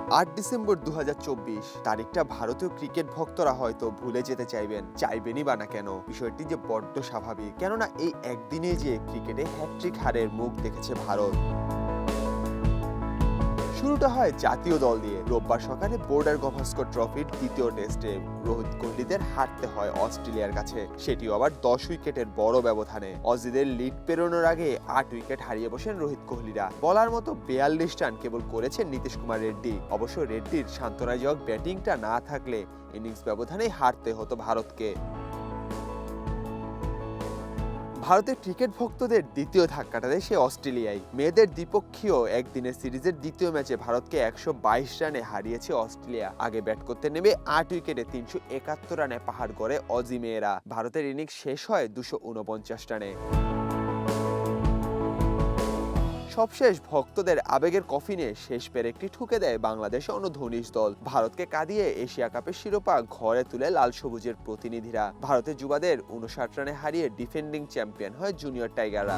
December ২০২৪ তারিখটা ভারতীয় cricket ভক্তরা হয়তো ভুলে যেতে চাইবেনই বা না কেন। বিষয়টি যে বড্ড স্বাভাবিক, কেননা এই একদিনে যে ক্রিকেটে হ্যাট্রিক হারের মুখ দেখেছে ভারত। শুরুটা হয় জাতীয় দল দিয়ে। রোববার সকালে বর্ডার গাভাস্কর ট্রফির দ্বিতীয় টেস্টে রোহিত কোহলিদের হারতে হয় অস্ট্রেলিয়ার কাছে, সেটিও আবার 10 উইকেটের বড় ব্যবধানে। অজিদের লিড পেরোনোর আগে 8 উইকেট হারিয়ে বসেন রোহিত কোহলিরা। বলার মতো 42 রান কেবল করেছেন নীতিশ কুমার রেড্ডি। অবশ্য রেড্ডির সান্ত্বনাজনক ব্যাটিংটা না থাকলে ইনিংস ব্যবধানেই হারতে হতো ভারতকে। ভারতের ক্রিকেট ভক্তদের দ্বিতীয় ধাক্কাটা দেয় সে অস্ট্রেলিয়ায়। মেয়েদের দ্বিপক্ষীয় একদিনের সিরিজের দ্বিতীয় ম্যাচে ভারতকে 122 রানে হারিয়েছে অস্ট্রেলিয়া। আগে ব্যাট করতে নেমে 8 উইকেটে 371 রানে পাহাড় গড়ে অজি মেয়েরা। ভারতের ইনিংস শেষ হয় 249 রানে। সবশেষ ভক্তদের আবেগের কফিনে শেষ পেরেকটি ঠুকে দেয় বাংলাদেশ অনূর্ধ্ব-19 দল। ভারতকে কাঁদিয়ে এশিয়া কাপের শিরোপা ঘরে তুলে লাল সবুজের প্রতিনিধিরা। ভারতের যুবাদের 59 রানে হারিয়ে ডিফেন্ডিং চ্যাম্পিয়ন হয় জুনিয়র টাইগাররা।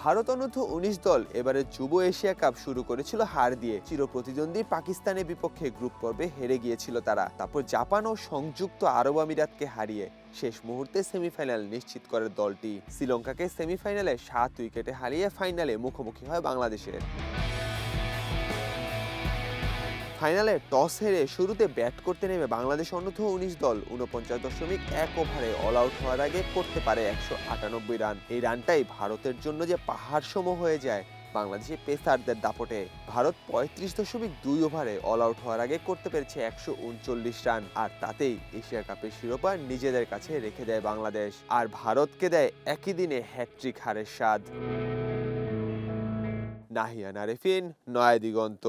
ভারত অনূর্ধ্ব-19 দল এবারে যুব এশিয়া কাপ শুরু করেছিল হার দিয়ে। চিরপ্রতিদ্বন্দ্বী পাকিস্তানের বিপক্ষে গ্রুপ পর্বে হেরে গিয়েছিল তারা। তারপর জাপান ও সংযুক্ত আরব আমিরাতকে হারিয়ে শেষ মুহূর্তে সেমিফাইনাল নিশ্চিত করে দলটি। শ্রীলঙ্কাকে সেমিফাইনালে 7 উইকেটে হারিয়ে ফাইনালে মুখোমুখি হয় বাংলাদেশের। ফাইনালে টস হেরে শুরুতে ব্যাট করতে নেমে বাংলাদেশ অনূর্ধ্ব-19 দল 49.1 ওভারে অল আউট হওয়ার আগে করতে পারে 198 রান। এই রানটাই ভারতের জন্য যে পাহাড় সম হয়ে যায় বাংলাদেশের পেসারদের দাপটে। ভারত 35.2 ওভারে অল আউট হওয়ার আগে করতে পেরেছে 139 রান, আর তাতেই এশিয়া কাপের শিরোপা নিজেদের কাছে রেখে দেয় বাংলাদেশ। আর ভারতকে দেয় একই দিনে হ্যাট্রিক হারের স্বাদ। নাহিয়ান আরেফিন, নয়া দিগন্ত।